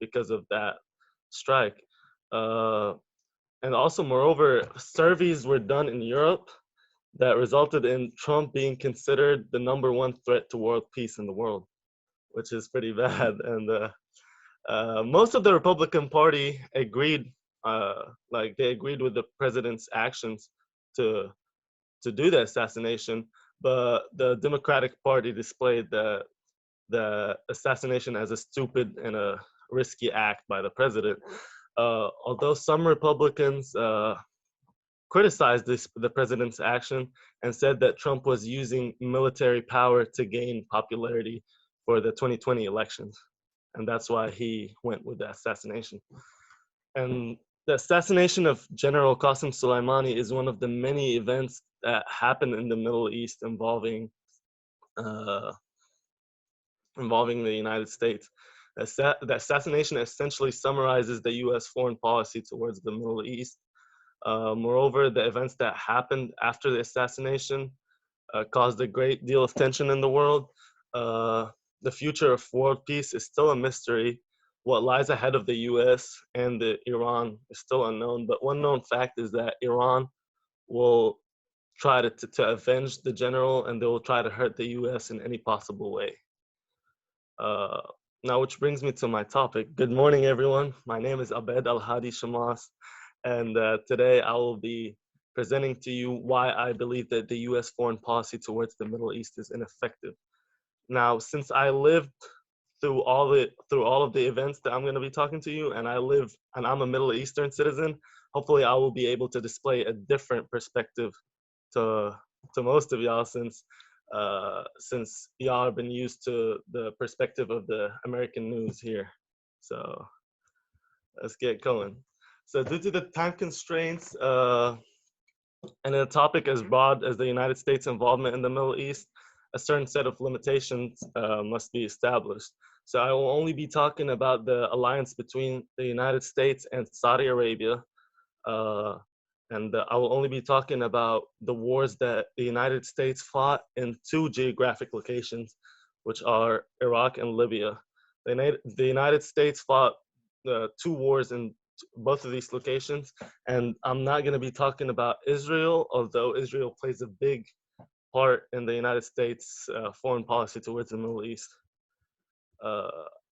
because of that strike. Uh, and also, moreover, surveys were done in Europe that resulted in Trump being considered the number one threat to world peace in the world, which is pretty bad. And most of the Republican Party agreed, like they agreed with the president's actions to do the assassination, but the Democratic Party displayed the assassination as a stupid and a risky act by the president. Although some Republicans criticized the president's action and said that Trump was using military power to gain popularity for the 2020 elections, and that's why he went with the assassination. And the assassination of General Qasem Soleimani is one of the many events that happened in the Middle East uh, involving the United States. The assassination essentially summarizes the U.S. foreign policy towards the Middle East. Moreover, the events that happened after the assassination caused a great deal of tension in the world. Uh, the future of world peace is still a mystery. What lies ahead of the US and Iran is still unknown, but one known fact is that Iran will try to avenge the general, and they will try to hurt the US in any possible way. Uh, Now, which brings me to my topic. Good morning, everyone. My name is Abed Al Hadi Shamas, and today I will be presenting to you why I believe that the US foreign policy towards the Middle East is ineffective. Now, since I lived through all of the events that I'm going to be talking to you, and I'm a Middle Eastern citizen, hopefully I will be able to display a different perspective to most of y'all, since y'all have been used to the perspective of the American news here. So let's get going. So due to the time constraints, and a topic as broad as the United States involvement in the Middle East, a certain set of limitations must be established. So I will only be talking about the alliance between the United States and Saudi Arabia, uh, and I will only be talking about the wars that the United States fought in two geographic locations, which are Iraq and Libya. The United States fought two wars in both of these locations, and I'm not going to be talking about Israel, although Israel plays a big part in the United States foreign policy towards the Middle East.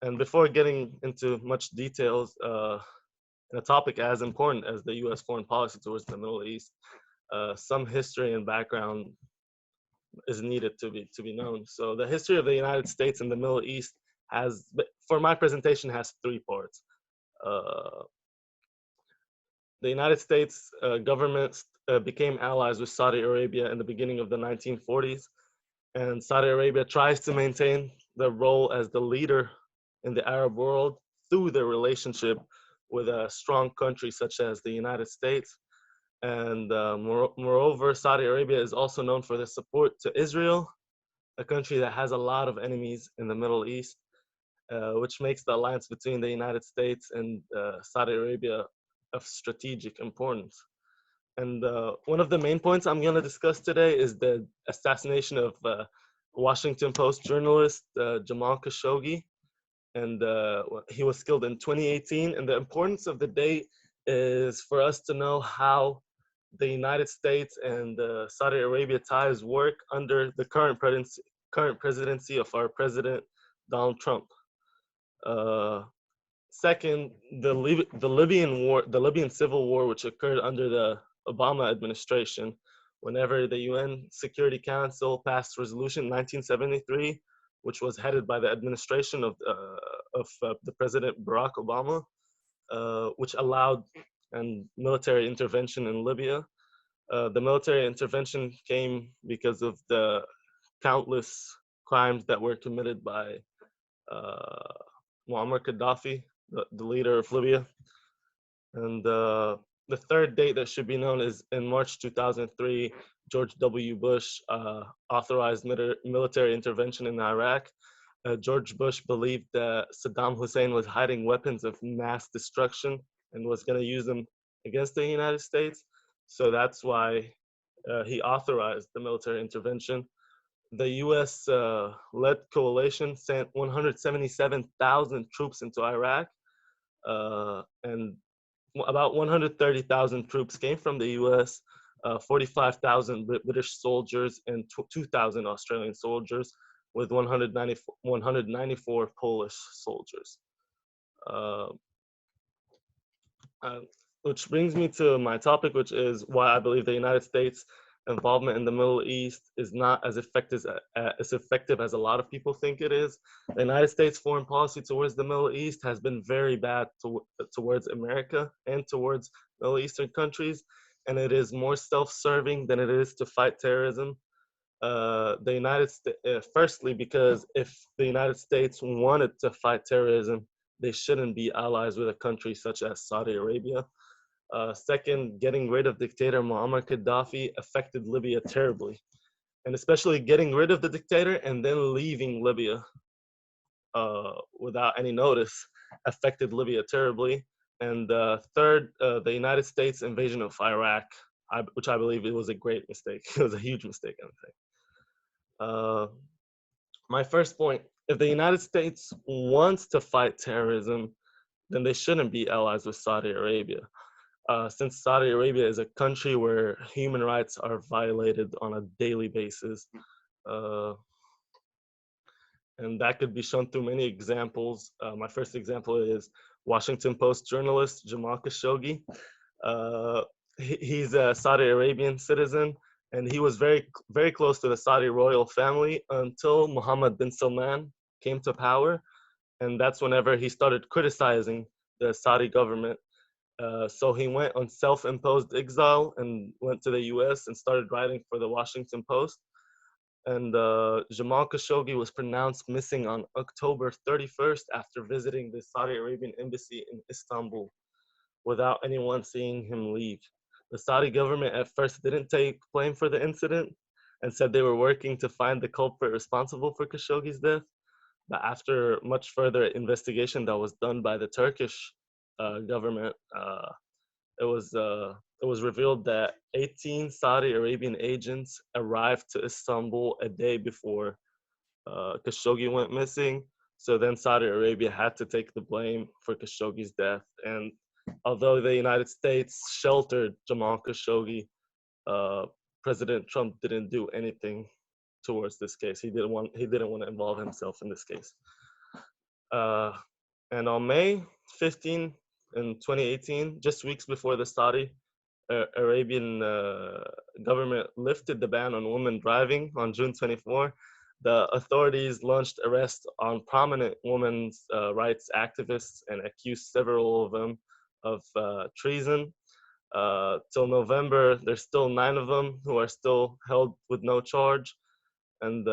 And before getting into much details, in a topic as important as the U.S. foreign policy towards the Middle East, some history and background is needed to be known. So the history of the United States and the Middle East for my presentation, has three parts. Uh, the United States government became allies with Saudi Arabia in the beginning of the 1940s, and Saudi Arabia tries to maintain the role as the leader in the Arab world through their relationship with a strong country such as the United States. And moreover, Saudi Arabia is also known for their support to Israel, a country that has a lot of enemies in the Middle East, which makes the alliance between the United States and Saudi Arabia of strategic importance. And one of the main points I'm going to discuss today is the assassination of Washington Post journalist Jamal Khashoggi. And he was killed in 2018. And the importance of the date is for us to know how the United States and Saudi Arabia ties work under the current presidency of our president, Donald Trump. Second, the Libyan civil war, which occurred under the Obama administration, whenever the UN Security Council passed Resolution 1973, which was headed by the administration of the President Barack Obama, which allowed military intervention in Libya. The military intervention came because of the countless crimes that were committed by Muammar Gaddafi, the leader of Libya. And the third date that should be known is in March 2003, George W. Bush authorized military intervention in Iraq. George Bush believed that Saddam Hussein was hiding weapons of mass destruction and was going to use them against the United States. So that's why he authorized the military intervention. The US-led coalition sent 177,000 troops into Iraq, and about 130,000 troops came from the U.S., 45,000 British soldiers, and 2,000 Australian soldiers, with 194 Polish soldiers. Uh, uh, which brings me to my topic, which is why I believe the United States involvement in the Middle East is not as effective as a lot of people think it is. The United States foreign policy towards the Middle East has been very bad towards America and towards Middle Eastern countries, and it is more self-serving than it is to fight terrorism. The United States, firstly, because if the United States wanted to fight terrorism, they shouldn't be allies with a country such as Saudi Arabia. Second, getting rid of dictator Muammar Gaddafi affected Libya terribly, and especially getting rid of the dictator and then leaving Libya without any notice affected Libya terribly. And third, the United States invasion of Iraq, which I believe it was a great mistake. It was a huge mistake, I think. My first point, if the United States wants to fight terrorism, then they shouldn't be allies with Saudi Arabia. Since Saudi Arabia is a country where human rights are violated on a daily basis. Uh, and that could be shown through many examples. My first example is Washington Post journalist Jamal Khashoggi. Uh, he's a Saudi Arabian citizen, and he was very close to the Saudi royal family until Mohammed bin Salman came to power, and that's whenever he started criticizing the Saudi government. So he went on self-imposed exile and went to the U.S. and started writing for the Washington Post. And Jamal Khashoggi was pronounced missing on October 31st after visiting the Saudi Arabian embassy in Istanbul without anyone seeing him leave. The Saudi government at first didn't take blame for the incident and said they were working to find the culprit responsible for Khashoggi's death. But after much further investigation that was done by the Turkish government, it was revealed that 18 Saudi Arabian agents arrived to Istanbul a day before Khashoggi went missing. So then Saudi Arabia had to take the blame for Khashoggi's death. And although the United States sheltered Jamal Khashoggi, uh, President Trump didn't do anything towards this case. He didn't want to involve himself in this case. Uh, and on May 15 in 2018, just weeks before the Saudi Arabian government lifted the ban on women driving on June 24, the authorities launched arrests on prominent women's rights activists and accused several of them of treason. Till November, there's still 9 of them who are still held with no charge, and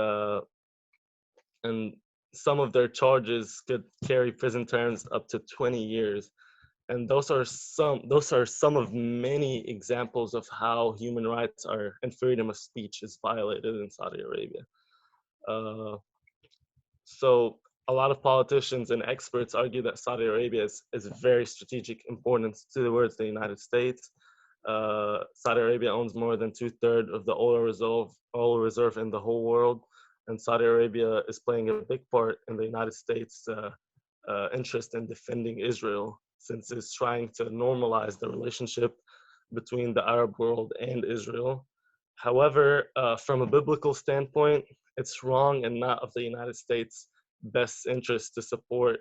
and some of their charges could carry prison terms up to 20 years. And those are some of many examples of how human rights are and freedom of speech is violated in Saudi Arabia. Uh, so a lot of politicians and experts argue that Saudi Arabia is very strategic importance towards the United States. Saudi Arabia owns more than 2/3 of the oil reserve in the whole world, and Saudi Arabia is playing a big part in the United States' interest in defending Israel, since it's trying to normalize the relationship between the Arab world and Israel. However, from a biblical standpoint, it's wrong and not of the United States' best interest to support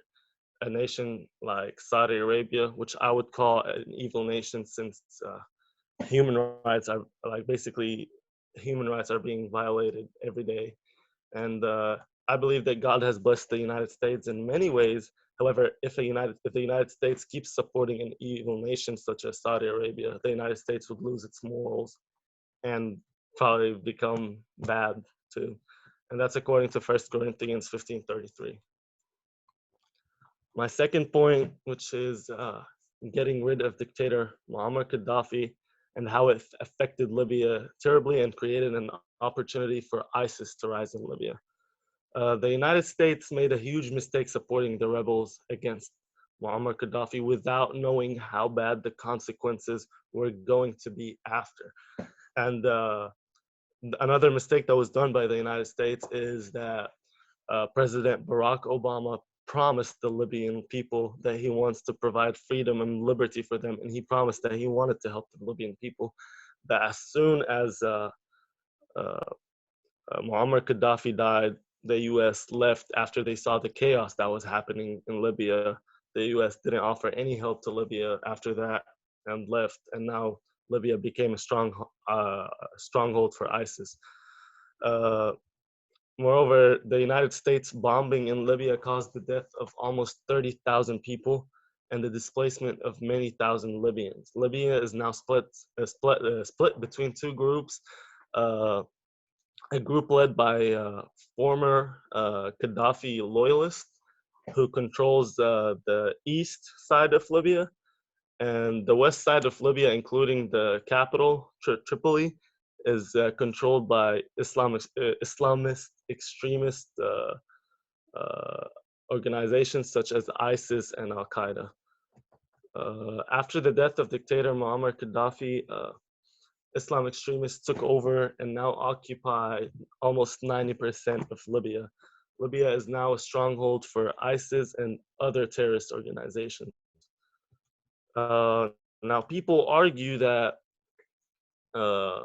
a nation like Saudi Arabia, which I would call an evil nation, since human rights are basically human rights are being violated every day. And I believe that God has blessed the United States in many ways. However, if the United States keeps supporting an evil nation such as Saudi Arabia, the United States would lose its morals and probably become bad too. And that's according to 1 Corinthians 15:33. My second point, which is getting rid of dictator Muammar Gaddafi and how it affected Libya terribly and created an opportunity for ISIS to rise in Libya. The United States made a huge mistake supporting the rebels against Muammar Gaddafi without knowing how bad the consequences were going to be after. And another mistake that was done by the United States is that President Barack Obama promised the Libyan people that he wants to provide freedom and liberty for them, and he promised that he wanted to help the Libyan people. That as soon as uh, Muammar Gaddafi died, the U.S. left after they saw the chaos that was happening in Libya. The U.S. didn't offer any help to Libya after that and left, and now Libya became a stronghold for ISIS. Uh, Moreover, the United States bombing in Libya caused the death of almost 30,000 people and the displacement of many thousand Libyans. Libya is now split between two groups. Uh, a group led by former Gaddafi loyalists who controls the east side of Libya, and the west side of Libya, including the capital, Tripoli, is controlled by Islamist extremist uh, organizations such as ISIS and Al Qaeda. After the death of dictator Muammar Gaddafi, Islam extremists took over and now occupy almost 90% of Libya. Libya is now a stronghold for ISIS and other terrorist organizations. Now, people argue that uh,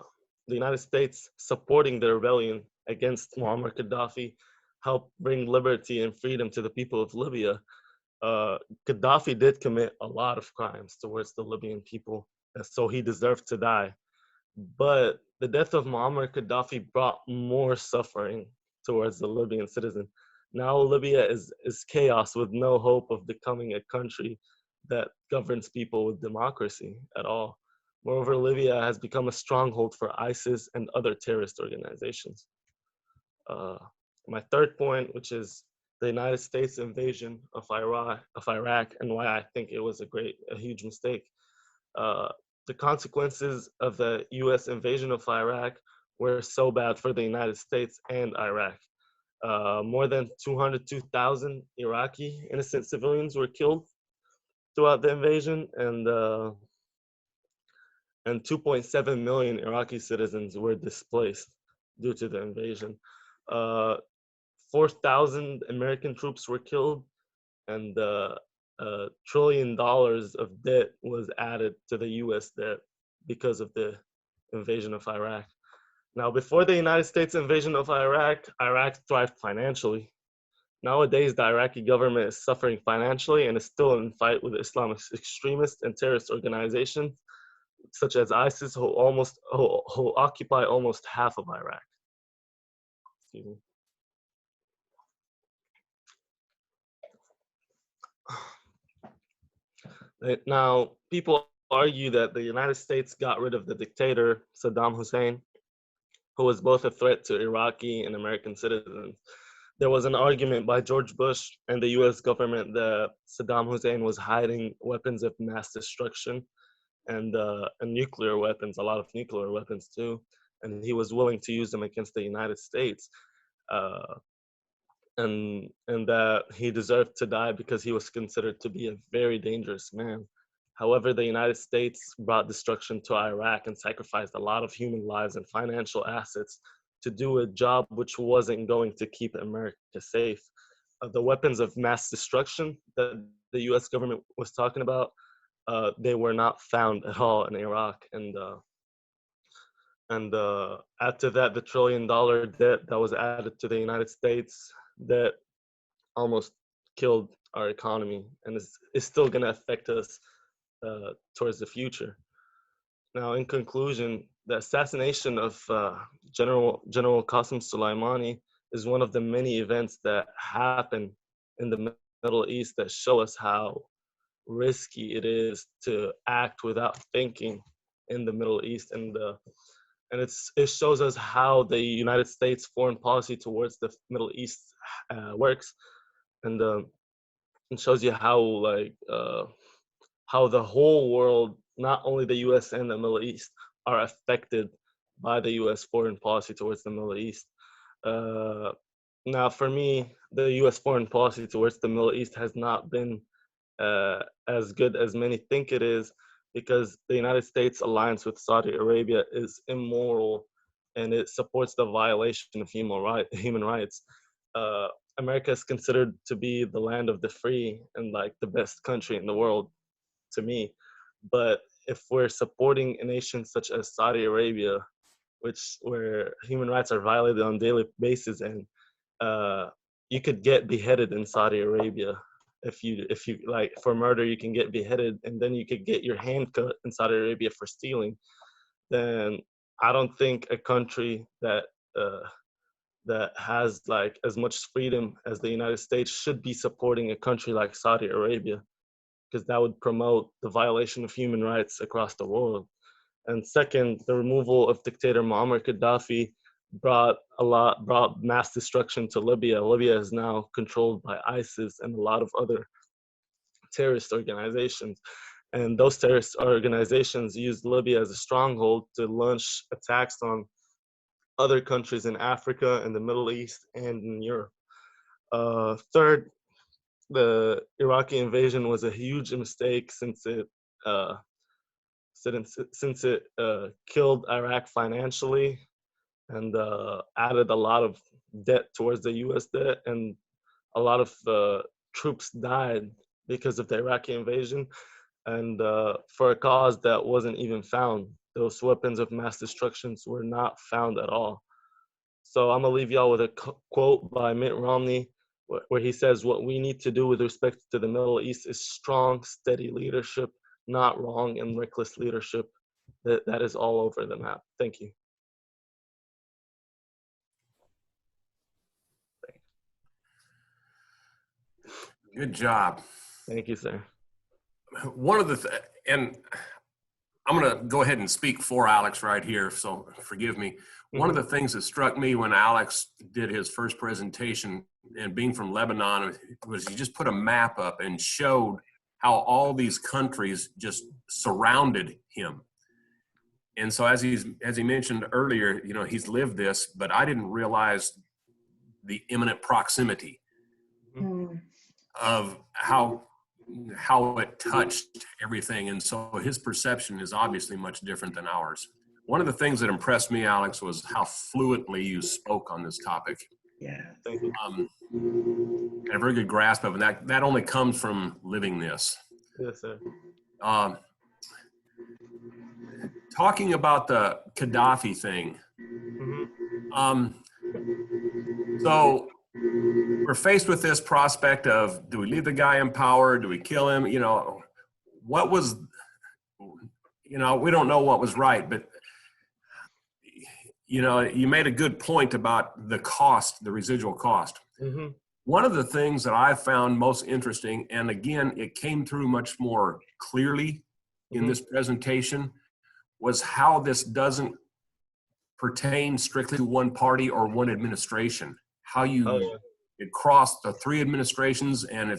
the United States supporting the rebellion against Muammar Gaddafi helped bring liberty and freedom to the people of Libya. Gaddafi did commit a lot of crimes towards the Libyan people, and so he deserved to die. But the death of Muammar Gaddafi brought more suffering towards the Libyan citizen. Now Libya is chaos with no hope of becoming a country that governs people with democracy at all. Moreover, Libya has become a stronghold for ISIS and other terrorist organizations. Uh, my third point, which is the United States invasion of Iraq, and why I think it was a huge mistake. Uh, the consequences of the U.S. invasion of Iraq were so bad for the United States and Iraq. More than 202,000 Iraqi innocent civilians were killed throughout the invasion, and 2.7 million Iraqi citizens were displaced due to the invasion. Uh, 4,000 American troops were killed, and $1 trillion of debt was added to the U.S. debt because of the invasion of Iraq. Now, before the United States invasion of Iraq, Iraq thrived financially. Nowadays, the Iraqi government is suffering financially and is still in fight with Islamic extremists and terrorist organizations such as ISIS, who occupy almost half of Iraq. Excuse me. Now, people argue that the United States got rid of the dictator, Saddam Hussein, who was both a threat to Iraqi and American citizens. There was an argument by George Bush and the US government that Saddam Hussein was hiding weapons of mass destruction and nuclear weapons, a lot of nuclear weapons too, and he was willing to use them against the United States. Uh, and that he deserved to die because he was considered to be a very dangerous man. However, the United States brought destruction to Iraq and sacrificed a lot of human lives and financial assets to do a job which wasn't going to keep America safe. The weapons of mass destruction that the US government was talking about, they were not found at all in Iraq. And after that, the $1 trillion debt that was added to the United States, that almost killed our economy and is still going to affect us towards the future. Now, in conclusion, the assassination of General Qasem Soleimani is one of the many events that happen in the Middle East that show us how risky it is to act without thinking in the Middle East, and it shows us how the United States foreign policy towards the Middle East works, and it shows you how the whole world, not only the U.S. and the Middle East, are affected by the U.S. foreign policy towards the Middle East. Uh, Now, for me, the U.S. foreign policy towards the Middle East has not been as good as many think it is, because the United States alliance with Saudi Arabia is immoral and it supports the violation of human rights. America is considered to be the land of the free and like the best country in the world to me. But if we're supporting a nation such as Saudi Arabia, where human rights are violated on a daily basis, and you could get beheaded in Saudi Arabia if you like for murder, you can get beheaded, and then you could get your hand cut in Saudi Arabia for stealing. Then I don't think a country uh, that has like as much freedom as the United States should be supporting a country like Saudi Arabia, because that would promote the violation of human rights across the world. And second, the removal of dictator Muammar Gaddafi brought mass destruction to Libya. Libya is now controlled by ISIS and a lot of other terrorist organizations. And those terrorist organizations used Libya as a stronghold to launch attacks on other countries in Africa, in the Middle East, and in Europe. Third, the Iraqi invasion was a huge mistake uh, since it killed Iraq financially and added a lot of debt towards the U.S. debt, and a lot of troops died because of the Iraqi invasion, and for a cause that wasn't even found. Those weapons of mass destructions were not found at all. So I'm gonna leave y'all with a quote by Mitt Romney, where he says, "What we need to do with respect to the Middle East is strong, steady leadership, not wrong and reckless leadership." That is all over the map. Thank you. Good job. Thank you, sir. One of the, and I'm going to go ahead and speak for Alex right here, so forgive me. One of the things that struck me when Alex did his first presentation, and being from Lebanon, was he just put a map up and showed how all these countries just surrounded him. And so as he mentioned earlier, you know, he's lived this, but I didn't realize the imminent proximity of how it touched everything. And so his perception is obviously much different than ours. One of the things that impressed me, Alex, was how fluently you spoke on this topic. Yeah. Thank you. And a very good grasp of it. That only comes from living this. Yes, sir. Talking about the Gaddafi thing. So we're faced with this prospect of, do we leave the guy in power? Do we kill him? You know, what was, you know, we don't know what was right, but, you know, you made a good point about the cost, the residual cost. One of the things that I found most interesting, and again, it came through much more clearly in this presentation, was how this doesn't pertain strictly to one party or one administration. How you it crossed the three administrations, and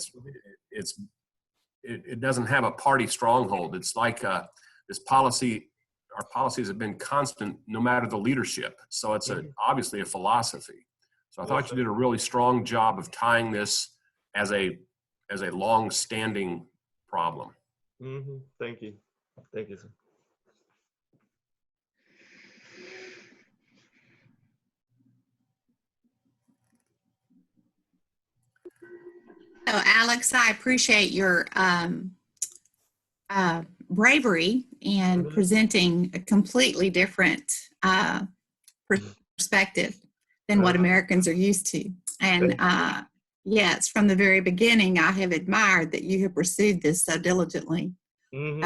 it doesn't have a party stronghold. It's like this policy. Our policies have been constant, no matter the leadership. So it's obviously a philosophy. So I thought you did a really strong job of tying this as a long-standing problem. Thank you. Thank you, sir. So, Alex, I appreciate your bravery in presenting a completely different perspective than what Americans are used to. And yes, from the very beginning, I have admired that you have pursued this so diligently. Thank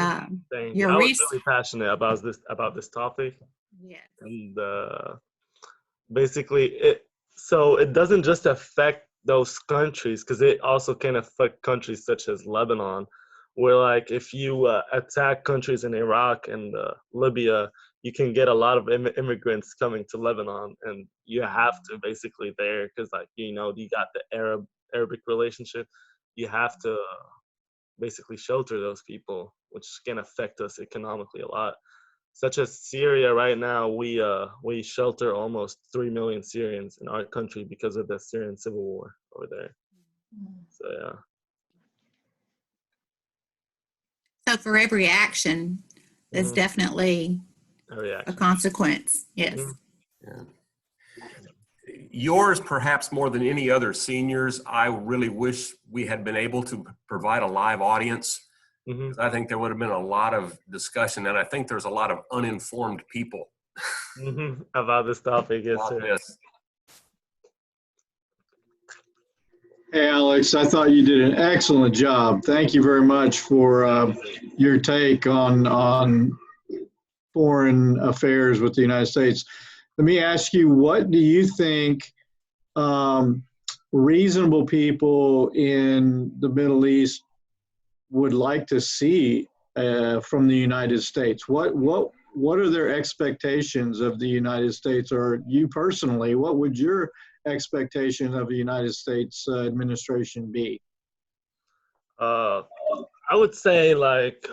you. I was really passionate about this topic. Yes. And basically, it doesn't just affect those countries, because it also can affect countries such as Lebanon, where like if you attack countries in Iraq and Libya, you can get a lot of immigrants coming to Lebanon, and you have to basically there, because like, you know, you got the Arabic relationship, you have to basically shelter those people, which can affect us economically a lot. Such as Syria right now, we shelter almost 3 million Syrians in our country because of the Syrian civil war over there. So yeah. So for every action, there's definitely a consequence. Yes. Yeah. yours, perhaps more than any other seniors, I really wish we had been able to provide a live audience. Hmm. I think there would have been a lot of discussion, and I think there's a lot of uninformed people About this topic, yes, about sir. this. Hey, Alex, I thought you did an excellent job. Thank you very much for your take on foreign affairs with the United States. Let me ask you, what do you think reasonable people in the Middle East would like to see from the United States? What are their expectations of the United States, or you personally? What would your expectation of the United States administration be? I would say, like,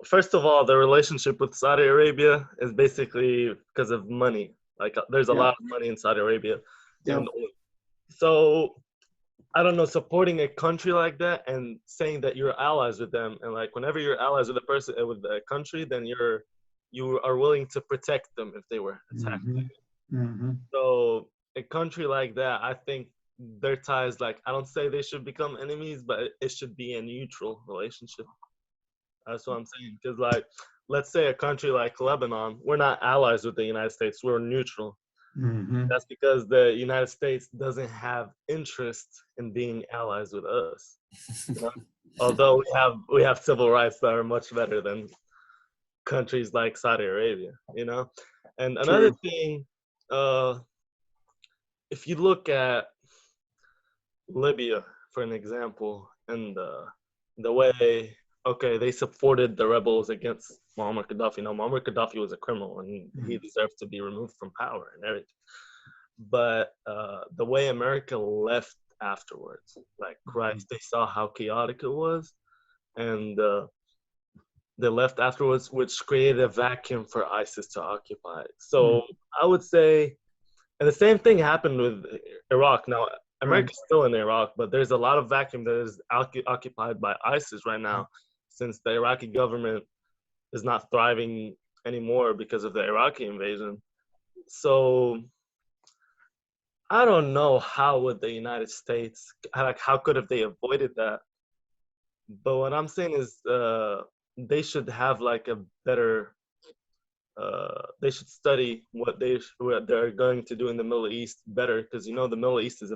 first of all, the relationship with Saudi Arabia is basically because of money. Like, there's a Yeah. lot of money in Saudi Arabia, Yeah. and so I don't know, supporting a country like that and saying that you're allies with them, and like whenever you're allies with a person with a country, then you are willing to protect them if they were attacked. Mm-hmm. Mm-hmm. So a country like that, I think their ties, like, I don't say they should become enemies, but it should be a neutral relationship. That's what I'm saying. Because, like, let's say a country like Lebanon, we're not allies with the United States, we're neutral. Mm-hmm. That's because the United States doesn't have interest in being allies with us. You know? Although we have civil rights that are much better than countries like Saudi Arabia, you know? And another True. thing, if you look at Libya, for an example, and the way, okay, they supported the rebels against Muammar Gaddafi. Now, Muammar Gaddafi was a criminal, and he deserved to be removed from power and everything. But the way America left afterwards, like, Christ, they saw how chaotic it was, and they left afterwards, which created a vacuum for ISIS to occupy. So I would say, and the same thing happened with Iraq. Now, Right. America's still in Iraq, but there's a lot of vacuum that is occupied by ISIS right now, since the Iraqi government is not thriving anymore because of the Iraqi invasion. So I don't know how would the United States, like, how could have they avoided that? But what I'm saying is, they should have like a better. They should study what they're going to do in the Middle East better, because the Middle East is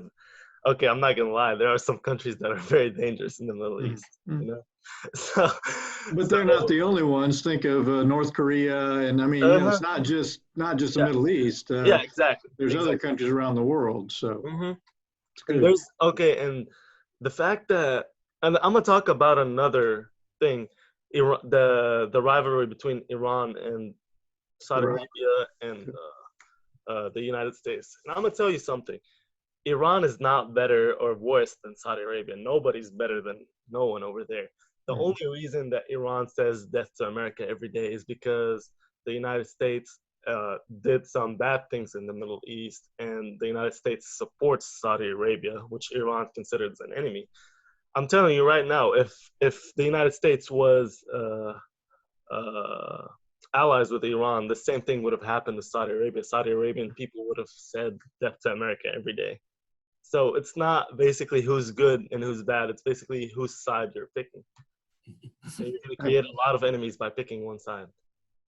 okay. I'm not gonna lie. There are some countries that are very dangerous in the Middle East. Mm-hmm. So, But they're not the only ones. Think of North Korea, and I mean, it's not just the yeah, Middle East. yeah, exactly. There's other countries around the world, so Hmm. it's And good. and the fact that, and I'm gonna talk about another thing, the rivalry between Iran and Saudi Right. Arabia and the United States. And I'm gonna tell you something. Iran is not better or worse than Saudi Arabia. Nobody's better than no one over there. The Mhm. only reason that Iran says death to America every day is because the United States did some bad things in the Middle East, and the United States supports Saudi Arabia, which Iran considers an enemy. I'm telling you right now, if the United States was uh, allies with Iran, the same thing would have happened to Saudi Arabia. Saudi Arabian people would have said death to America every day. So it's not basically who's good and who's bad. It's basically whose side you're picking. And you're going to create a lot of enemies by picking one side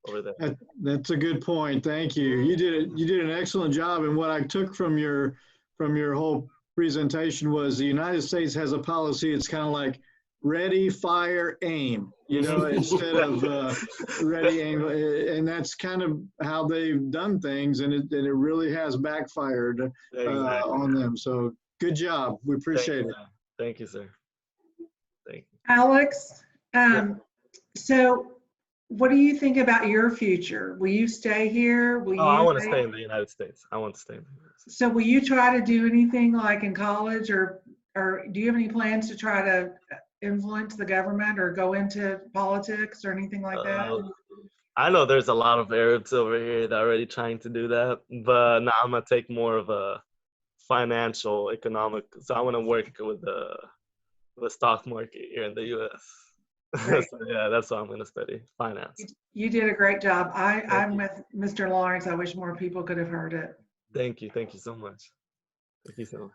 over there. That's a good point. Thank you. You did an excellent job. And what I took from your whole presentation was the United States has a policy. It's kind of like ready, fire, aim. Instead of ready, aim, and that's kind of how they've done things, and it really has backfired Exactly. on them. So good job. We appreciate it. Thank you, sir. Thank you. Alex, Yeah. so what do you think about your future? Will you stay here? Will I you want to stay in the United States. I want to stay in the United States. So will you try to do anything like in college, or do you have any plans to try to influence the government or go into politics or anything like that? I know there's a lot of Arabs over here that are already trying to do that, but now I'm gonna take more of a financial, economic. So I want to work with the stock market here in the U.S. Great. So yeah, that's what I'm gonna study, finance. You did a great job. I'm you. with Mr. Lawrence. I wish more people could have heard it. Thank you so much. Thank you so much.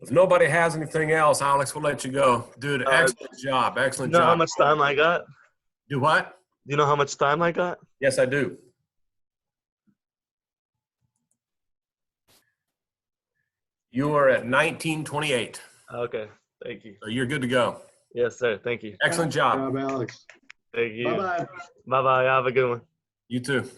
If nobody has anything else, Alex, we'll let you go. Dude, excellent job. Do Excellent you know how job. much time I got? Do what? Do you know how much time I got? Yes, I do. You are at 19:28. Okay, thank you. So you're good to go. Yes, sir. Thank you. Excellent Good job. job, Alex. Thank you. Bye-bye. Bye bye. Have a good one. You too.